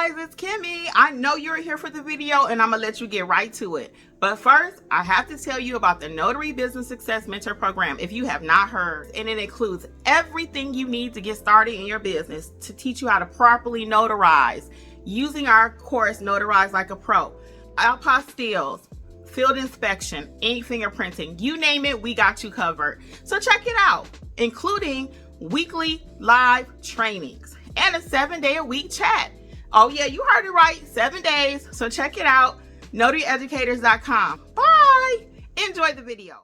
guys, it's Kimmi. I know you're here for the video and I'm gonna let you get right to it. But first, I have to tell you about the Notary Business Success Mentor Program if you have not heard. And it includes everything you need to get started in your business to teach you how to properly notarize using our course, Notarize Like a Pro. Apostilles, field inspection, ink fingerprinting, you name it, we got you covered. So check it out, including weekly live trainings and a 7-day-a-week chat. Oh yeah, you heard it right, 7 days. So check it out, notaryeducators.com. Bye. Enjoy the video.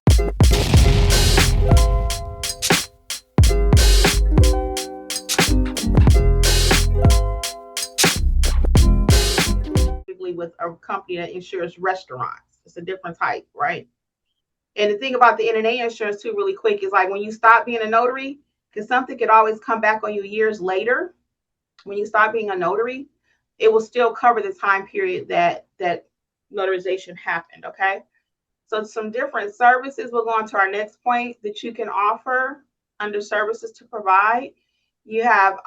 With a company that insures restaurants. It's a different type, right? And the thing about the NNA insurance too, really quick, is like when you stop being a notary, because something could always come back on you years later. When you stop being a notary, it will still cover the time period that notarization happened. Okay, so some different services. We'll go on to our next point that you can offer under services to provide. You have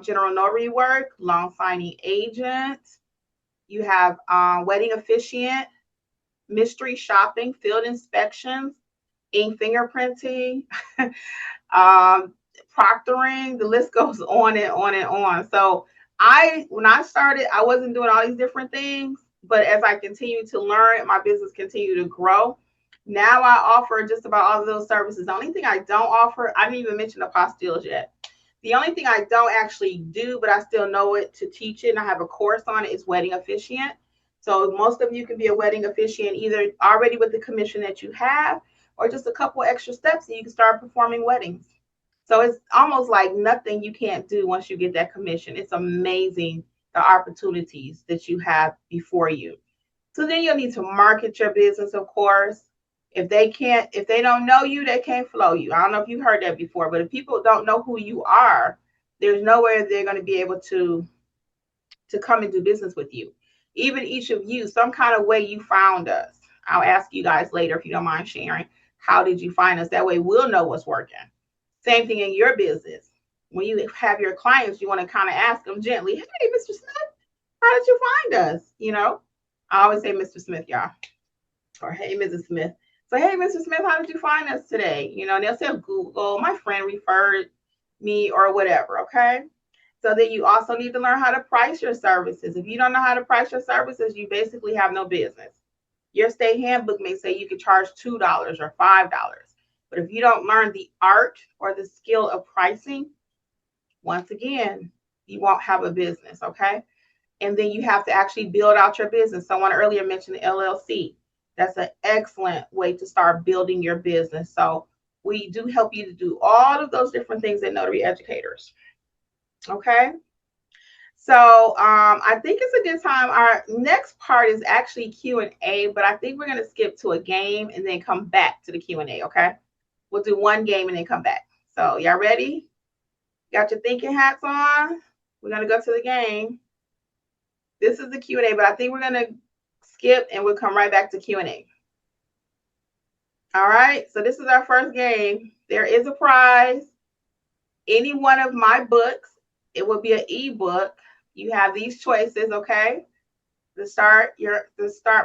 general notary work, loan signing agent. You have wedding officiant, mystery shopping, field inspections, ink fingerprinting, proctoring. The list goes on and on and on. So when I started, I wasn't doing all these different things, but as I continue to learn, my business continued to grow. Now I offer just about all of those services. The only thing I don't offer, I didn't even mention apostilles yet. The only thing I don't actually do, but I still know it to teach it, and I have a course on it, is wedding officiant. So most of you can be a wedding officiant either already with the commission that you have, or just a couple extra steps and you can start performing weddings. So it's almost like nothing you can't do once you get that commission. It's amazing the opportunities that you have before you. So then you'll need to market your business, of course. If they don't know you, they can't flow you. I don't know if you've heard that before, but if people don't know who you are, there's nowhere they're going to be able to come and do business with you. Even each of you, some kind of way you found us. I'll ask you guys later if you don't mind sharing. How did you find us? That way we'll know what's working. Same thing in your business. When you have your clients, you want to kind of ask them gently, hey, Mr. Smith, how did you find us? You know, I always say Mr. Smith, y'all, or hey, Mrs. Smith. So, hey, Mr. Smith, how did you find us today? You know, and they'll say Google, my friend referred me, or whatever, okay? So then you also need to learn how to price your services. If you don't know how to price your services, you basically have no business. Your state handbook may say you can charge $2 or $5. But if you don't learn the art or the skill of pricing, once again, you won't have a business, okay? And then you have to actually build out your business. Someone earlier mentioned the LLC. That's an excellent way to start building your business. So we do help you to do all of those different things at Notary Educators. Okay. So I think it's a good time. Our next part is actually Q&A, but I think we're going to skip to a game and then come back to the Q&A. Okay. We'll do one game and then come back. So y'all ready? Got your thinking hats on? We're going to go to the game. This is the Q&A, but I think we're going to skip and we'll come right back to Q&A. All right, so this is our first game. There is a prize. Any one of my books, it will be an ebook. You have these choices, okay? To start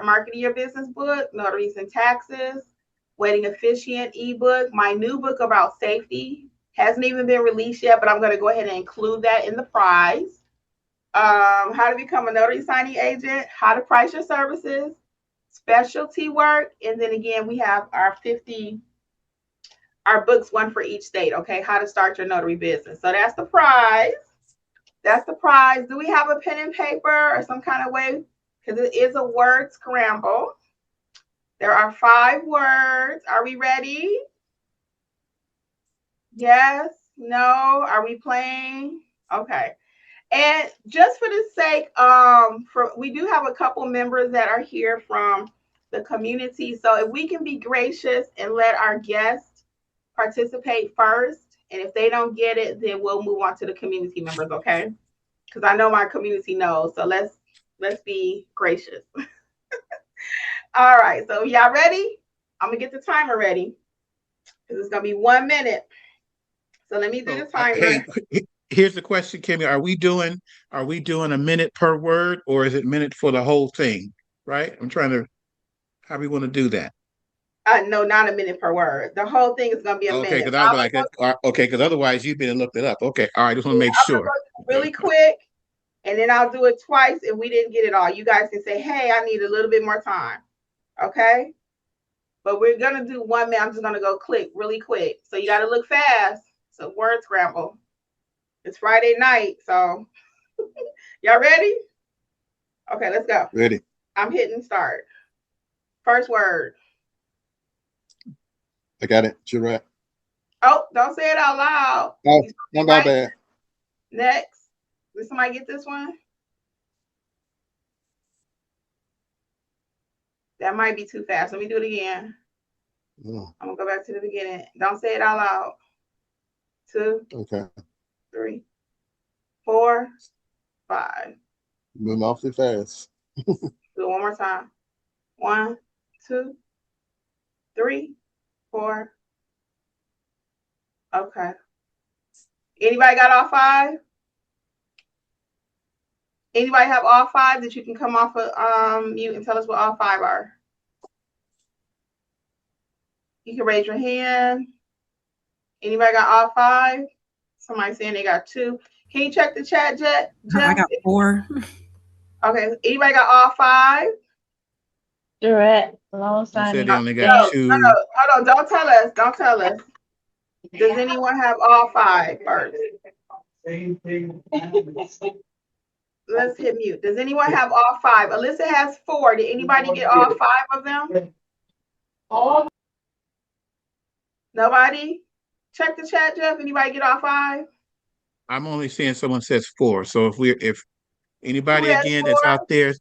marketing your business book, Notaries and Taxes, Wedding Officiant ebook, my new book about safety. Hasn't even been released yet, but I'm going to go ahead and include that in the prize. How to become a notary signing agent, how to price your services, specialty work, and then again we have our books, one for each state. Okay, how to start your notary business. So that's the prize. That's the prize. Do we have a pen and paper or some kind of way? Because it is a word scramble. There are 5 words. Are we ready? Yes? No? Are we playing? Okay. And just for the sake, we do have a couple members that are here from the community. So if we can be gracious and let our guests participate first, and if they don't get it, then we'll move on to the community members, okay? Because I know my community knows. So let's be gracious. All right. So y'all ready? I'm gonna get the timer ready because it's gonna be 1 minute. So let me do the timer. here's the question, Kimmy. Are we doing a minute per word, or is it minute for the whole thing? Right? I'm trying to, how we want to do that. No, not a minute per word. The whole thing is gonna be a Okay, minute. because I'll be like, okay, because otherwise you've been and looked it up. Okay, all right, just want to make I'm gonna sure. go really quick, and then I'll do it twice if we didn't get it all. You guys can say, "Hey, I need a little bit more time." Okay, but we're gonna do 1 minute. I'm just gonna go click really quick, so you got to look fast. So word scramble. It's Friday night, so y'all ready? Okay, let's go. Ready? I'm hitting start. First word. I got it. Jurat. Oh, don't say it out loud. Oh, not my bad. Next. Did somebody get this one? That might be too fast. Let me do it again. I'm gonna go back to the beginning. Don't say it out loud. 2, Okay. 3, 4, 5. Moving awfully fast. Do it one more time. 1, 2, 3, 4. Okay. Anybody got all 5? Anybody have all 5 that you can come off of mute and tell us what all 5 are? You can raise your hand. Anybody got all 5? Somebody saying they got 2. Can you check the chat, Jeff? I got 4. Okay. Anybody got all 5? Jurat, loan signing. They only got 2. No. Hold on. Don't tell us. Don't tell us. Does anyone have all 5 first? Let's hit mute. Does anyone have all 5? Alyssa has 4. Did anybody get all 5 of them? Nobody? Check the chat, Jeff. Anybody get all 5? I'm only seeing someone says 4. So if anybody again 4? that's out there,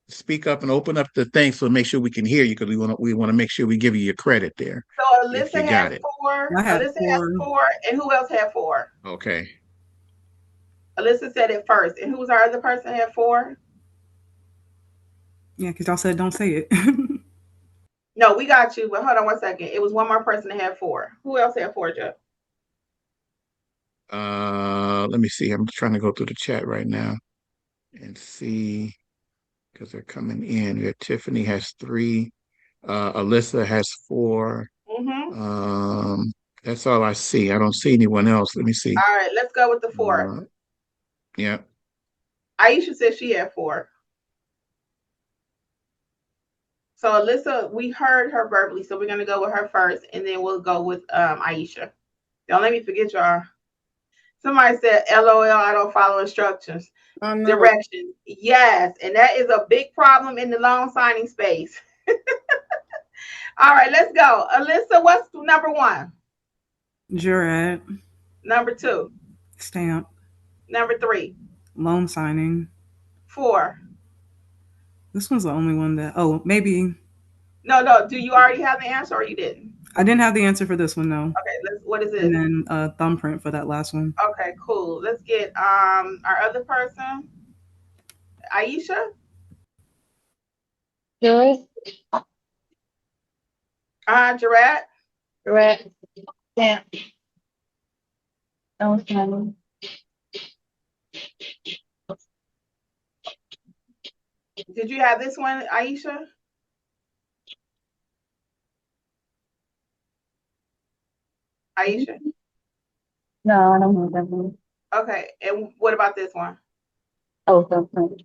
speak up and open up the thing so make sure we can hear you, because we want to make sure we give you your credit there. So Alyssa has 4. Alyssa has 4. And who else had 4? Okay. Alyssa said it first. And who was our other person had 4? Yeah, because y'all said don't say it. No, we got you. But hold on 1 second. It was one more person that had 4. Who else had 4, Jeff? Let me see. I'm trying to go through the chat right now and see, because they're coming in. Yeah, Tiffany has 3. Alyssa has 4. Mm-hmm. That's all I see. I don't see anyone else. Let me see. All right, let's go with the 4. Yeah. Aisha said she had 4. So Alyssa, we heard her verbally, so we're gonna go with her first, and then we'll go with Aisha. Don't let me forget y'all. Somebody said, "LOL, I don't follow instructions, directions." Yes, and that is a big problem in the loan signing space. All right, let's go. Alyssa, what's number 1? Jurat. Number 2. Stamp. Number 3. Loan signing. 4. This one's the only one that. Oh, maybe. No. Do you already have the answer, or you didn't? I didn't have the answer for this one, no. Okay, what is it? And then thumbprint for that last one. Okay, cool. Let's get our other person, Aisha. Jurat. Jurat. Jurat. Stamp. Loan signing. Did you have this one, Aisha? Aisha? No, I don't know that one. Okay, and what about this one? Oh, thumbprint.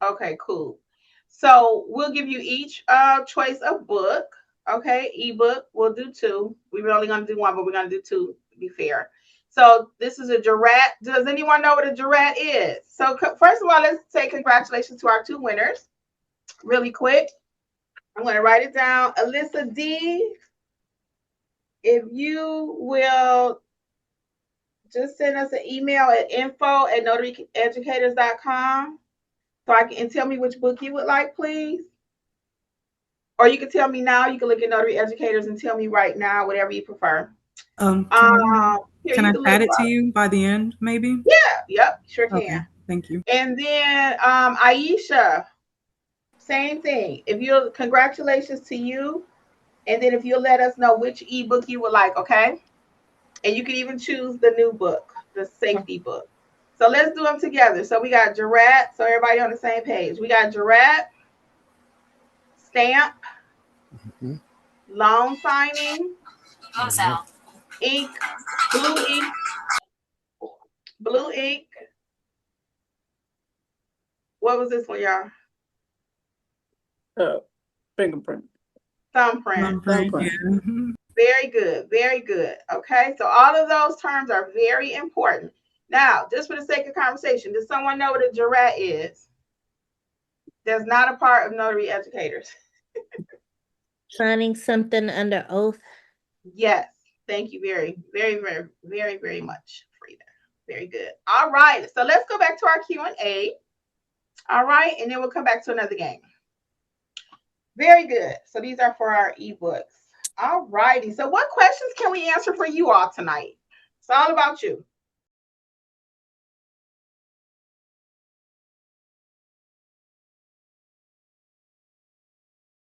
Okay, cool. So we'll give you each choice of book. Okay, ebook. We'll do 2. We were only going to do 1, but we're going to do 2 to be fair. So this is a Jurat. Does anyone know what a Jurat is? So first of all, let's say congratulations to our 2 winners. Really quick. I'm going to write it down. Alyssa D, if you will just send us an email at info@notaryeducators.com so I can, and tell me which book you would like, please. Or you can tell me now. You can look at Notary Educators and tell me right now, whatever you prefer. Can I add it to you by the end, maybe? Yeah, yep, sure can. Okay, thank you. And then Aisha, same thing. If you'll, congratulations to you. And then if you'll let us know which ebook you would like, okay? And you can even choose the new book. the safety book. So let's do them together. So we got Jurat. So everybody on the same page. We got Jurat, stamp, loan signing, ink, blue ink, blue ink. What was this one, y'all? Fingerprint. Thumbprint. Yeah. Very good. Very good. Okay. So all of those terms are very important. Now, just for the sake of conversation, does someone know what a jurat is? That's not a part of notary educators. Signing something under oath. Yes. Thank you very much, Frida. Very good. All right. So let's go back to our Q&A. All right. And then we'll come back to another game. Very good. So these are for our ebooks. All righty. So what questions can we answer for you all tonight? It's all about you.